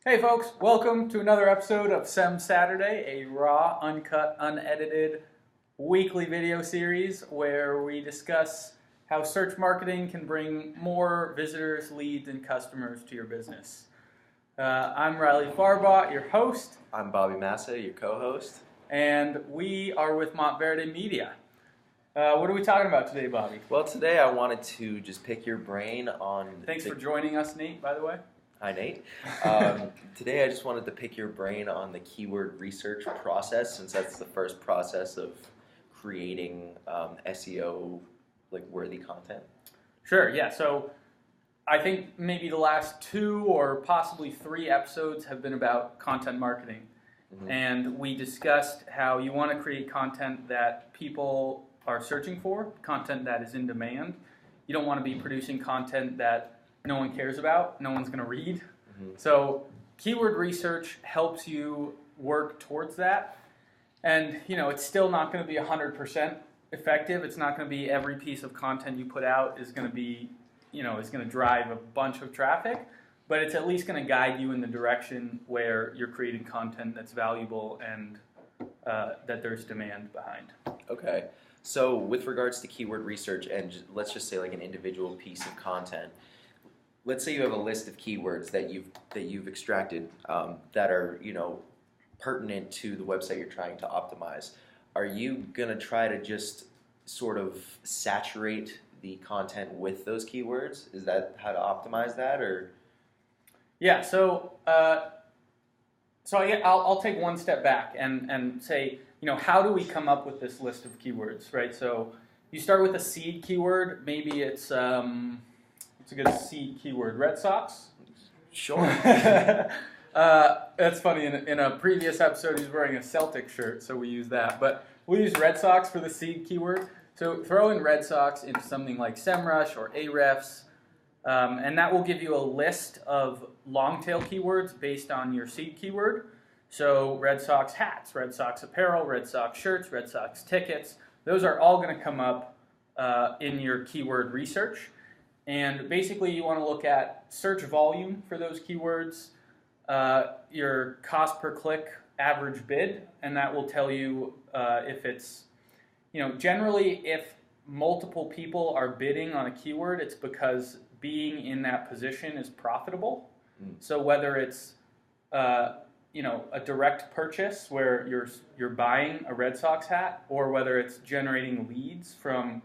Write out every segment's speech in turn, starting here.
Hey folks, welcome to another episode of SEM Saturday, a raw, uncut, unedited weekly video series where we discuss how search marketing can bring more visitors, leads, and customers to your business. I'm Riley Farbot, your host. I'm Bobby Massa, your co-host. And we are with Monte Verde Media. What are we talking about today, Bobby? Well, today I wanted to just pick your brain on... Thanks for joining us, Nate, by the way. Hi, Nate. Today I just wanted to pick your brain on the keyword research process, since that's the first process of creating SEO worthy content. Sure, yeah. So I think maybe the last 2 or possibly 3 episodes have been about content marketing. Mm-hmm. And we discussed how you want to create content that people are searching for, content that is in demand. You don't want to be producing content that no one cares about, no one's going to read. Mm-hmm. So keyword research helps you work towards that. And, it's still not going to be 100% effective. It's not going to be every piece of content you put out is going to be, is going to drive a bunch of traffic. But it's at least going to guide you in the direction where you're creating content that's valuable and that there's demand behind. Okay. So with regards to keyword research, and let's just say like an individual piece of content, let's say you have a list of keywords that you've extracted that are pertinent to the website you're trying to optimize. Are you gonna try to just sort of saturate the content with those keywords? Is that how to optimize that, or? Yeah. So I'll take one step back and say, how do we come up with this list of keywords, right? So you start with a seed keyword. Maybe it's a good seed keyword, Red Sox. Sure. That's funny. In a previous episode, he's wearing a Celtic shirt, so we use that. But we use Red Sox for the seed keyword. So throw in Red Sox into something like SEMrush or Ahrefs, and that will give you a list of long tail keywords based on your seed keyword. So Red Sox hats, Red Sox apparel, Red Sox shirts, Red Sox tickets. Those are all going to come up in your keyword research. And basically you want to look at search volume for those keywords, your cost per click average bid, and that will tell you if it's, generally if multiple people are bidding on a keyword, it's because being in that position is profitable. So whether it's a direct purchase where you're buying a Red Sox hat, or whether it's generating leads from,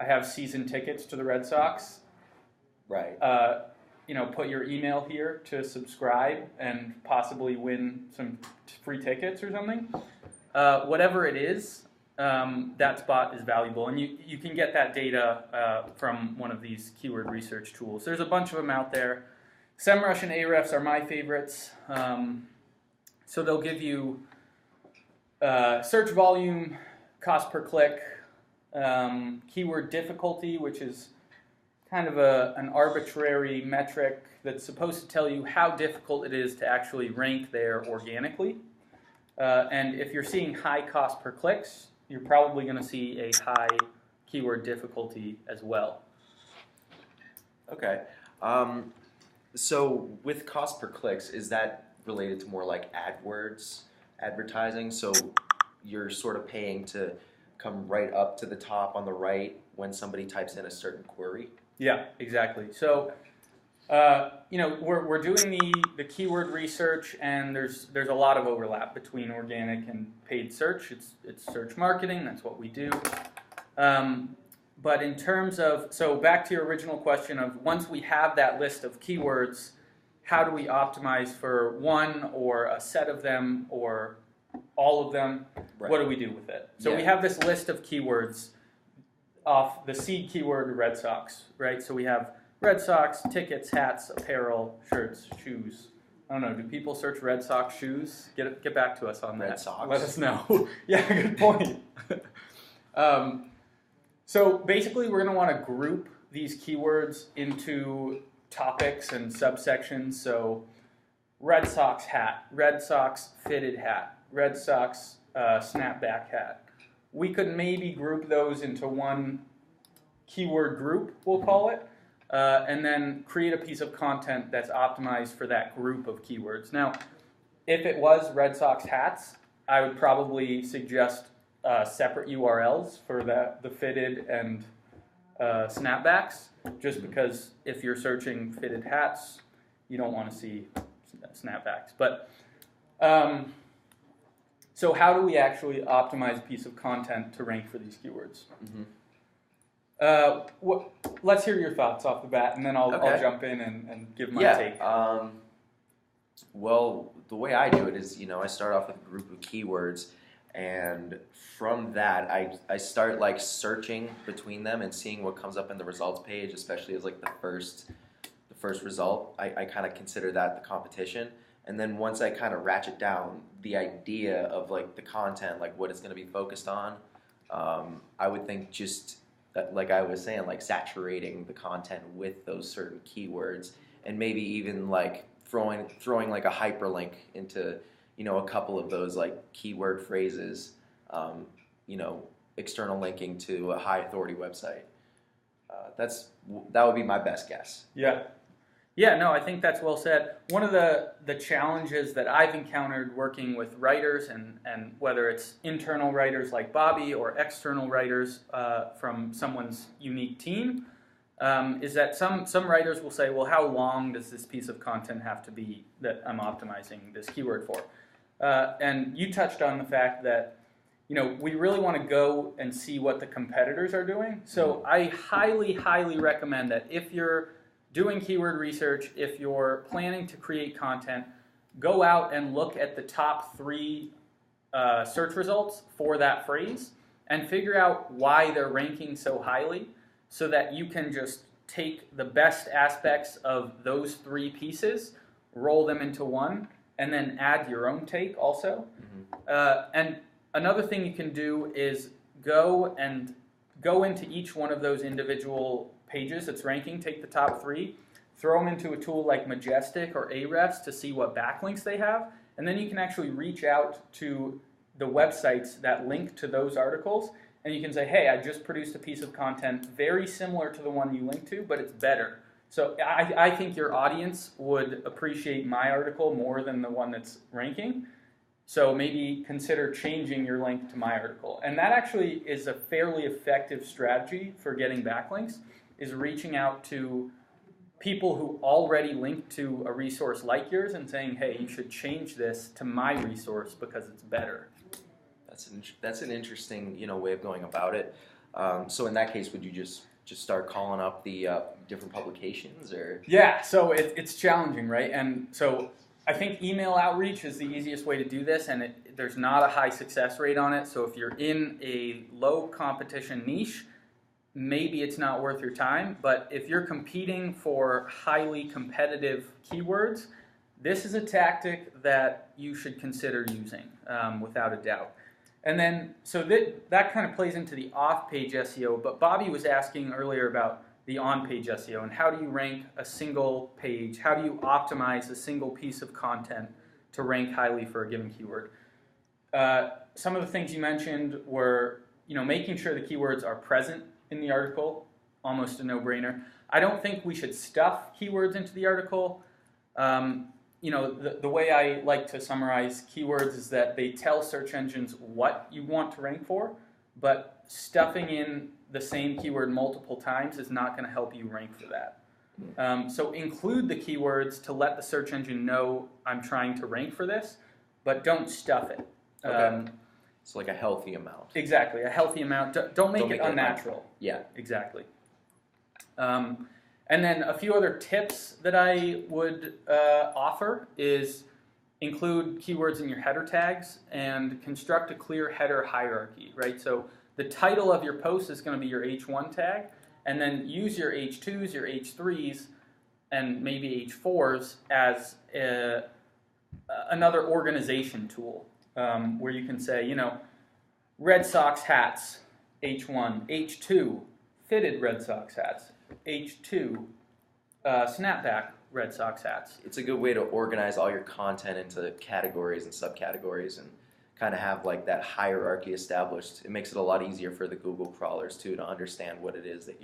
I have season tickets to the Red Sox. Right. Put your email here to subscribe and possibly win some free tickets or something. Whatever it is, that spot is valuable. And you can get that data from one of these keyword research tools. There's a bunch of them out there. SEMrush and Ahrefs are my favorites. So they'll give you search volume, cost per click, keyword difficulty, which is kind of an arbitrary metric that's supposed to tell you how difficult it is to actually rank there organically. And if you're seeing high cost per clicks, you're probably going to see a high keyword difficulty as well. Okay. So with cost per clicks, is that related to more like AdWords advertising? So you're sort of paying to come right up to the top on the right when somebody types in a certain query? Yeah, exactly. So, we're doing the keyword research, and there's a lot of overlap between organic and paid search. It's search marketing. That's what we do. But in terms of, so back to your original question of, once we have that list of keywords, how do we optimize for one or a set of them or all of them? Right. What do we do with it? So we have this list of keywords off the seed keyword Red Sox, right? So we have Red Sox, tickets, hats, apparel, shirts, shoes. I don't know, do people search Red Sox shoes? Get back to us on that. Red Sox. Let us know. Yeah, good point. So basically we're going to want to group these keywords into topics and subsections. So Red Sox hat, Red Sox fitted hat, Red Sox snapback hat. We could maybe group those into one keyword group, we'll call it. and then create a piece of content that's optimized for that group of keywords. Now, if it was Red Sox hats, I would probably suggest separate URLs for the fitted and snapbacks, just because if you're searching fitted hats, you don't want to see snapbacks. But so how do we actually optimize a piece of content to rank for these keywords? Let's hear your thoughts off the bat, and then I'll jump in and give my take. Well, the way I do it is, I start off with a group of keywords, and from that, I start like searching between them and seeing what comes up in the results page, especially as like the first result. I kind of consider that the competition. And then once I kind of ratchet down the idea of like the content, like what it's going to be focused on, I would think just like I was saying, like saturating the content with those certain keywords, and maybe even like throwing like a hyperlink into a couple of those like keyword phrases, external linking to a high authority website. That would be my best guess. Yeah, no, I think that's well said. One of the challenges that I've encountered working with writers, and whether it's internal writers like Bobby or external writers from someone's unique team, is that some writers will say, well, how long does this piece of content have to be that I'm optimizing this keyword for? And you touched on the fact that we really want to go and see what the competitors are doing. So I highly, highly recommend that if you're doing keyword research, if you're planning to create content, go out and look at the top 3 search results for that phrase and figure out why they're ranking so highly, so that you can just take the best aspects of those 3 pieces, roll them into one, and then add your own take also. And another thing you can do is go into each one of those individual pages that's ranking, take the top 3, throw them into a tool like Majestic or Ahrefs to see what backlinks they have, and then you can actually reach out to the websites that link to those articles, and you can say, hey, I just produced a piece of content very similar to the one you linked to, but it's better. So I think your audience would appreciate my article more than the one that's ranking. So maybe consider changing your link to my article. And that actually is a fairly effective strategy for getting backlinks, is reaching out to people who already link to a resource like yours and saying, hey, you should change this to my resource because it's better. That's an interesting way of going about it. So in that case, would you just start calling up the different publications, or? Yeah, so it's challenging, right? And so I think email outreach is the easiest way to do this, and there's not a high success rate on it. So if you're in a low competition niche, maybe it's not worth your time. But if you're competing for highly competitive keywords, this is a tactic that you should consider using without a doubt. And then, so that kind of plays into the off-page SEO, but Bobby was asking earlier about the on-page SEO, and how do you rank a single page? How do you optimize a single piece of content to rank highly for a given keyword? Some of the things you mentioned were, making sure the keywords are present in the article, almost a no-brainer. I don't think we should stuff keywords into the article. The way I like to summarize keywords is that they tell search engines what you want to rank for, but stuffing in the same keyword multiple times is not going to help you rank for that. So include the keywords to let the search engine know I'm trying to rank for this, but don't stuff it. Okay. So like a healthy amount. Exactly, a healthy amount. Don't make it unnatural. Yeah. Exactly. And then a few other tips that I would offer is include keywords in your header tags and construct a clear header hierarchy, right? So the title of your post is going to be your H1 tag, and then use your H2s, your H3s, and maybe H4s as another organization tool where you can say, Red Sox hats, H1, H2, fitted Red Sox hats, H2, snapback Red Sox hats. It's a good way to organize all your content into categories and subcategories and kind of have like that hierarchy established. It makes it a lot easier for the Google crawlers too to understand what it is that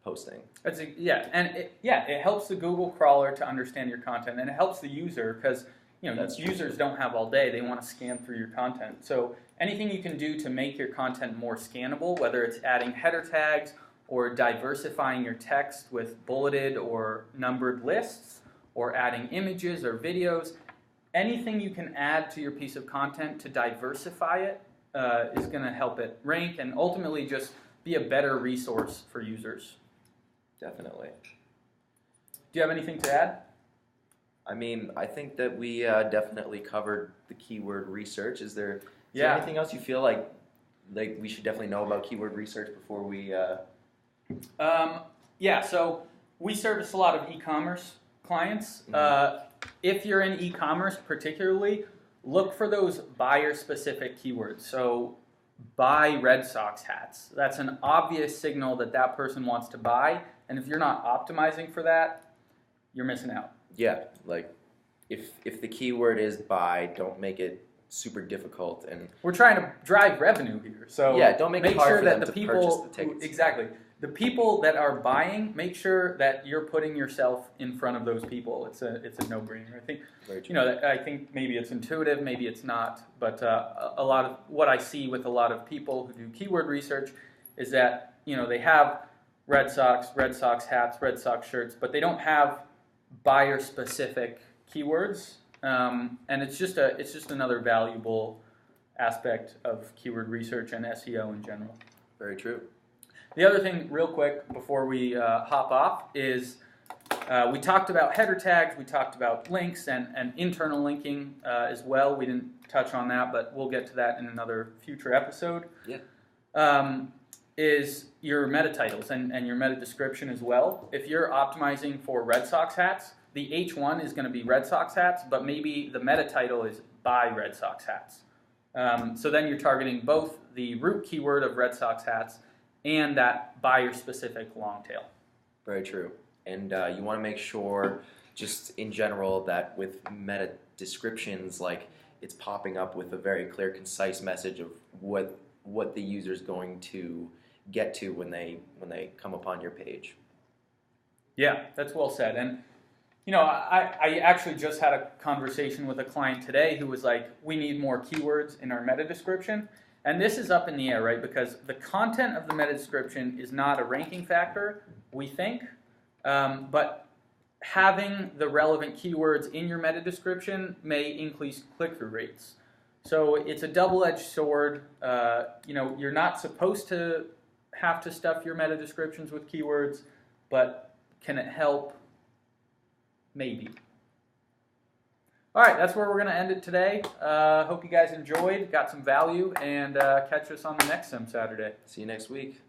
posting. It helps the Google crawler to understand your content, and it helps the user because users don't have all day. They want to scan through your content. So anything you can do to make your content more scannable, whether it's adding header tags or diversifying your text with bulleted or numbered lists, or adding images or videos, anything you can add to your piece of content to diversify it is going to help it rank and ultimately just be a better resource for users. Definitely. Do you have anything to add? I mean, I think that we definitely covered the keyword research. Is there anything else you feel like we should definitely know about keyword research before we? So we service a lot of e-commerce clients. If you're in e-commerce particularly, look for those buyer-specific keywords. So buy Red Sox hats. That's an obvious signal that that person wants to buy. And if you're not optimizing for that, you're missing out. Yeah, like if the keyword is buy, don't make it super difficult. And we're trying to drive revenue here. So yeah, don't make it hard sure for that them the to people purchase the tickets. Exactly. The people that are buying, make sure that you're putting yourself in front of those people. It's a no-brainer. I think I think maybe it's intuitive, maybe it's not, but a lot of what I see with a lot of people who do keyword research is that they have Red Sox hats, Red Sox shirts, but they don't have buyer-specific keywords, and it's just another valuable aspect of keyword research and SEO in general. Very true. The other thing, real quick, before we hop off, is we talked about header tags, we talked about links and internal linking as well. We didn't touch on that, but we'll get to that in another future episode. Yeah. Is your meta titles and your meta description as well. If you're optimizing for Red Sox hats, the H1 is going to be Red Sox hats, but maybe the meta title is buy Red Sox hats. So then you're targeting both the root keyword of Red Sox hats and that buyer-specific long tail. Very true. And you want to make sure, just in general, that with meta descriptions, like it's popping up with a very clear, concise message of what the user's going to get to when they come upon your page. Yeah, that's well said. And I actually just had a conversation with a client today who was like, we need more keywords in our meta description. And this is up in the air, right? Because the content of the meta description is not a ranking factor, we think. But having the relevant keywords in your meta description may increase click-through rates. So it's a double-edged sword. You're not supposed to have to stuff your meta descriptions with keywords, but can it help? Maybe. All right, that's where we're going to end it today. Hope you guys enjoyed, got some value, and catch us on the next SEM Saturday. See you next week.